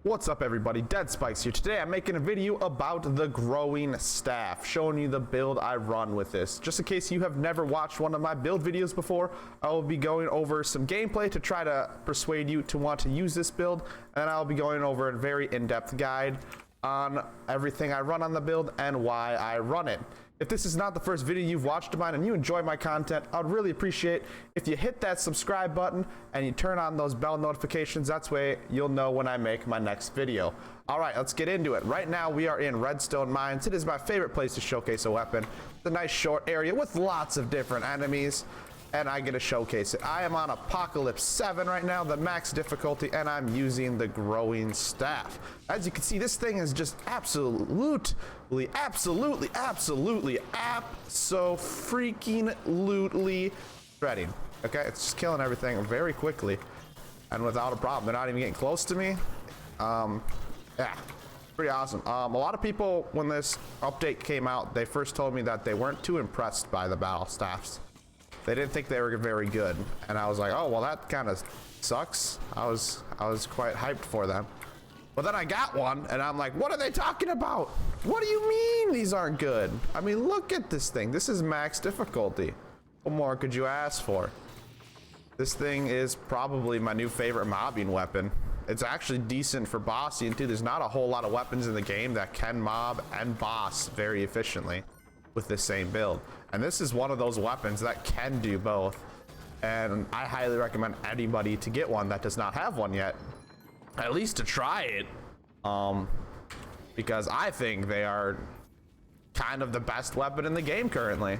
What's up everybody, Dead Spikes here. Today I'm making a video about the growing staff, showing you the build I run with this. Just in case you have never watched one of my build videos before, I will be going over some gameplay to try to persuade you to want to use this build, and I'll be going over a very in-depth guide on everything I run on the build and why I run it. If this is not the first video you've watched of mine and you enjoy my content, I'd really appreciate if you hit that subscribe button and you turn on those bell notifications. That's way you'll know when I make my next video. All right, let's get into it. Right now we are in Redstone Mines. It is my favorite place to showcase a weapon. It's a nice short area with lots of different enemies, and I get to showcase it. I am on Apocalypse 7 right now, the max difficulty, and I'm using the growing staff. As you can see, this thing is just absolutely freaking shredding. Okay, it's just killing everything very quickly and without a problem. They're not even getting close to me. Yeah, pretty awesome. A lot of people, when this update came out, they first told me that they weren't too impressed by the battle staffs. They didn't think they were very good, and I was like, oh well, that kind of sucks. I was quite hyped for them, but then I got one and I'm like, what are they talking about? What do you mean these aren't good? I mean, look at this thing. This is max difficulty. What more could you ask for? This thing is probably my new favorite mobbing weapon. It's actually decent for bossing too. There's not a whole lot of weapons in the game that can mob and boss very efficiently with the same build, and this is one of those weapons that can do both, and I highly recommend anybody to get one that does not have one yet, at least to try it, because I think they are kind of the best weapon in the game currently.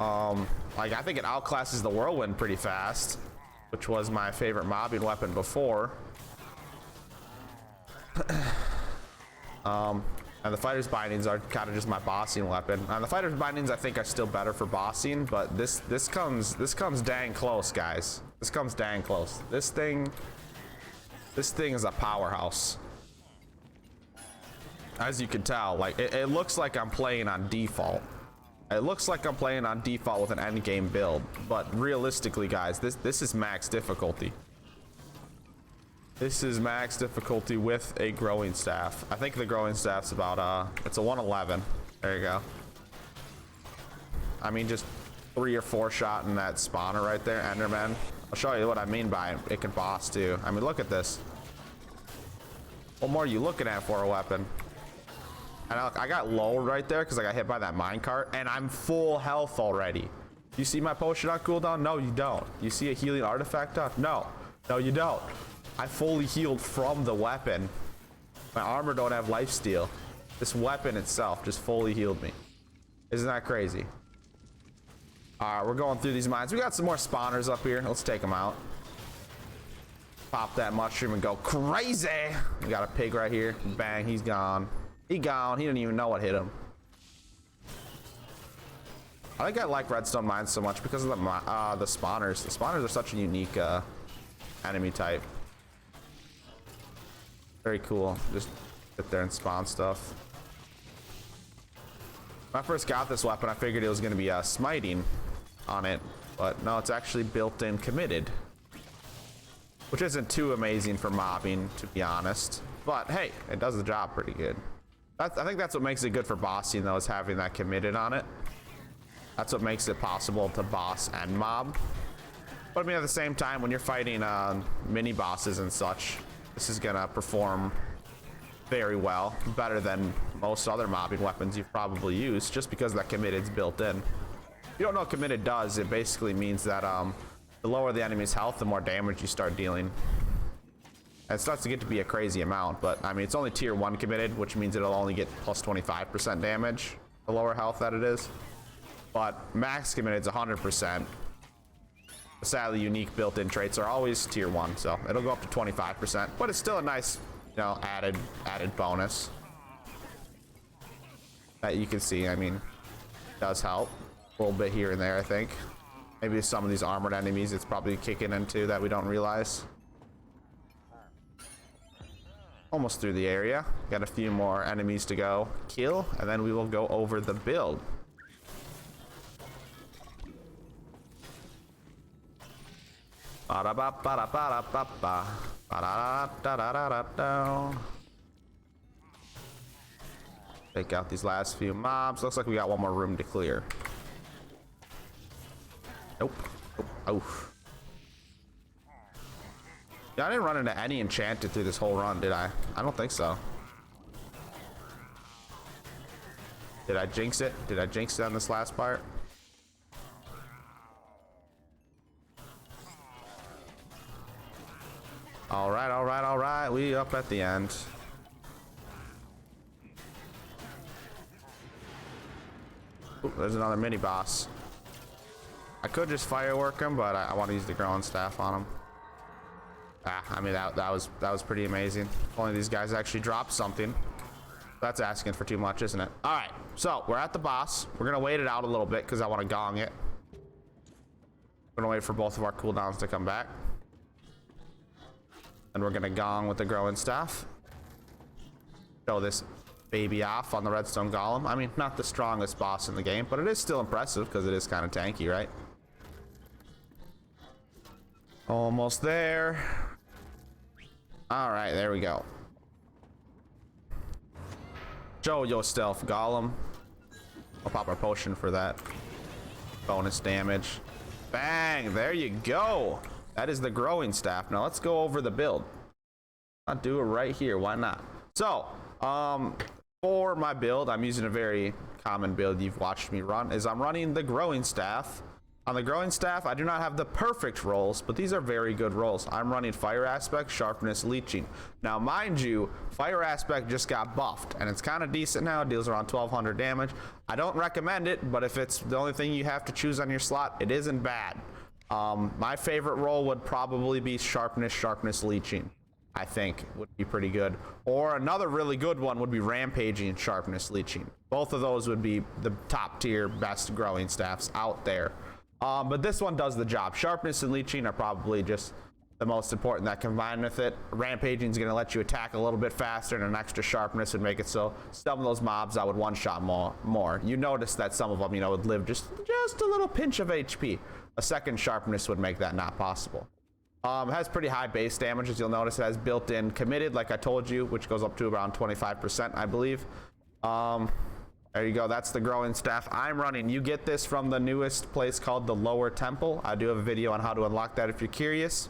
Like, I think it outclasses the Whirlwind pretty fast, which was my favorite mobbing weapon before. And the Fighter's Bindings are kind of just my bossing weapon. And the Fighter's Bindings I think are still better for bossing, but this comes dang close, guys. This comes dang close. This thing is a powerhouse. As you can tell, like it looks like I'm playing on default. It looks like I'm playing on default with an end game build, but realistically, guys, this is max difficulty. This is max difficulty with a growing staff. I think the growing staff's about it's a 111. There you go. I mean, just 3 or 4 shot in that spawner right there, Enderman. I'll show you what I mean by it. It can boss too. I mean, look at this. What more are you looking at for a weapon? And I got low right there because I got hit by that minecart, and I'm full health already. You see my potion on cooldown? No, you don't. You see a healing artifact up? No, you don't. I fully healed from the weapon. My armor don't have lifesteal. This weapon itself just fully healed me. Isn't that crazy? All right, we're going through these mines. We got some more spawners up here. Let's take them out. Pop that mushroom and go crazy. We got a pig right here. Bang, he's gone. He gone. He didn't even know what hit him. I think I like redstone mines so much because of the spawners. The spawners are such a unique enemy type. Very cool. Just sit there and spawn stuff. When I first got this weapon, I figured it was going to be smiting on it, but no, it's actually built-in committed, which isn't too amazing for mobbing, to be honest. But hey, it does the job pretty good. I think that's what makes it good for bossing, though, is having that committed on it. That's what makes it possible to boss and mob. But I mean, at the same time, when you're fighting mini bosses and such, this is gonna perform very well, better than most other mobbing weapons you've probably used, just because that committed's built in. If you don't know what committed does, it basically means that the lower the enemy's health, the more damage you start dealing. And it starts to get to be a crazy amount, but I mean, it's only tier 1 committed, which means it'll only get plus 25% damage, the lower health that it is. But max committed's 100%. Sadly, unique built-in traits are always tier 1, so it'll go up to 25%, but it's still a nice, you know, added bonus that you can see. I mean, it does help a little bit here and there. I think maybe some of these armored enemies it's probably kicking into that we don't realize. Almost through the area. Got a few more enemies to go kill, and then we will go over the build. Take out these last few mobs. Looks like we got one more room to clear. Nope. Oh. Yeah, I didn't run into any enchanted through this whole run, did I? I don't think so. Did I jinx it? Did I jinx it on this last part? All right, all right, all right. We up at the end. Ooh, there's another mini boss. I could just firework him, but I want to use the growing staff on him. I mean that was pretty amazing. If only these guys actually dropped something. That's asking for too much, isn't it? All right, so we're at the boss. We're gonna wait it out a little bit because I want to gong it. We're gonna wait for both of our cooldowns to come back, and we're gonna gong with the growing staff. Show this baby off on the redstone golem. I mean, not the strongest boss in the game, but it is still impressive because it is kind of tanky, right? Almost there. All right, there we go. Show yourself, golem. I'll pop our potion for that. Bonus damage. Bang, there you go. That is the growing staff. Now let's go over the build. I'll do it right here, why not? So, for my build, I'm using a very common build you've watched me run, is I'm running the growing staff. On the growing staff, I do not have the perfect rolls, but these are very good rolls. I'm running fire aspect, sharpness, leeching. Now, mind you, fire aspect just got buffed, and it's kind of decent now. It deals around 1200 damage. I don't recommend it, but if it's the only thing you have to choose on your slot, it isn't bad. My favorite roll would probably be sharpness, leeching. I think would be pretty good. Or another really good one would be rampaging and sharpness, leeching. Both of those would be the top tier, best growing staffs out there. But this one does the job. Sharpness and leeching are probably just the most important that combined with it. Rampaging is going to let you attack a little bit faster, and an extra sharpness would make it so some of those mobs I would one-shot more. You notice that some of them, you know, would live just a little pinch of HP. A second sharpness would make that not possible. It has pretty high base damage, as you'll notice. It has built-in committed, like I told you, which goes up to around 25%, I believe. There you go. That's the growing staff I'm running. You get this from the newest place called the Lower Temple. I do have a video on how to unlock that if you're curious.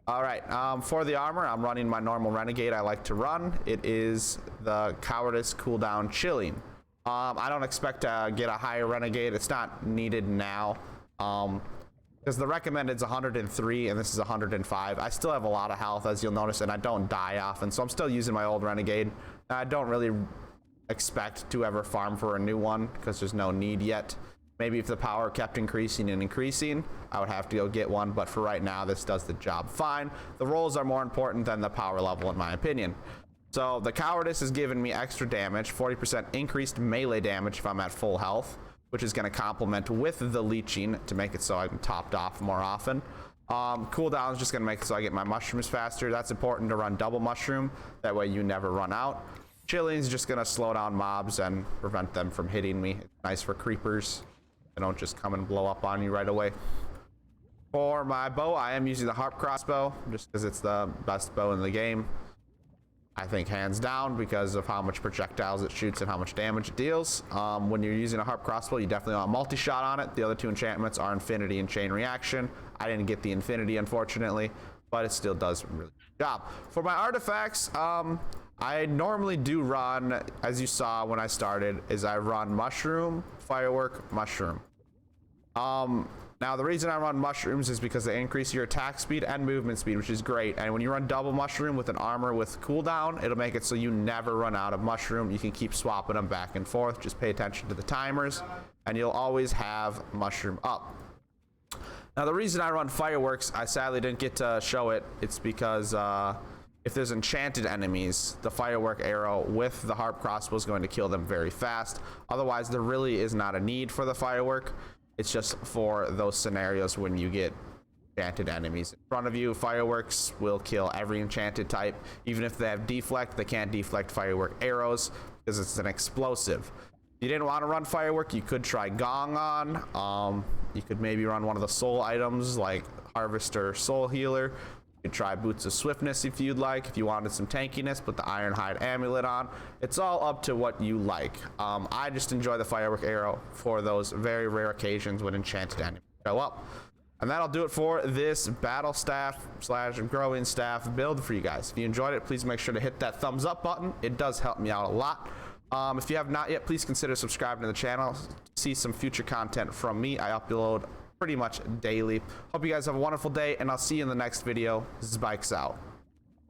All right. For the armor, I'm running my normal renegade I like to run. It is the cowardice cooldown chilling. I don't expect to get a higher renegade. It's not needed now. Because the recommended is 103 and this is 105. I still have a lot of health, as you'll notice, and I don't die often, so I'm still using my old renegade. I don't really expect to ever farm for a new one because there's no need yet. Maybe if the power kept increasing and increasing, I would have to go get one, but for right now, this does the job fine. The rolls are more important than the power level, in my opinion. So the cowardice is giving me extra damage, 40% increased melee damage if I'm at full health, which is going to complement with the leeching to make it so I'm topped off more often. Cooldown is just going to make it so I get my mushrooms faster. That's important to run double mushroom. That way you never run out. Chilling is just going to slow down mobs and prevent them from hitting me. It's nice for creepers. They don't just come and blow up on you right away. For my bow, I am using the harp crossbow just because it's the best bow in the game. I think hands down because of how much projectiles it shoots and how much damage it deals. When you're using a harp crossbow, you definitely want multi-shot on it. The other two enchantments are infinity and chain reaction. I didn't get the infinity, unfortunately, but it still does a really good job. For my artifacts, I normally do run, as you saw when I started, is I run mushroom, firework, mushroom. Now the reason I run mushrooms is because they increase your attack speed and movement speed, which is great. And when you run double mushroom with an armor with cooldown, it'll make it so you never run out of mushroom. You can keep swapping them back and forth. Just pay attention to the timers and you'll always have mushroom up. Now the reason I run fireworks, I sadly didn't get to show it. It's because if there's enchanted enemies, the firework arrow with the harp crossbow is going to kill them very fast. Otherwise, there really is not a need for the firework. It's just for those scenarios when you get enchanted enemies in front of you. Fireworks will kill every enchanted type. Even if they have deflect, they can't deflect firework arrows because it's an explosive. If you didn't want to run firework, you could try gong on. You could maybe run one of the soul items like Harvester Soul Healer. You can try Boots of Swiftness if you'd like. If you wanted some tankiness, put the Ironhide Amulet on. It's all up to what you like. I just enjoy the Firework Arrow for those very rare occasions when enchanted enemies show up. And that'll do it for this Battle Staff / Growing Staff build for you guys. If you enjoyed it, please make sure to hit that thumbs up button. It does help me out a lot. If you have not yet, please consider subscribing to the channel to see some future content from me. I upload pretty much daily. Hope you guys have a wonderful day, and I'll see you in the next video. This is Bikes out.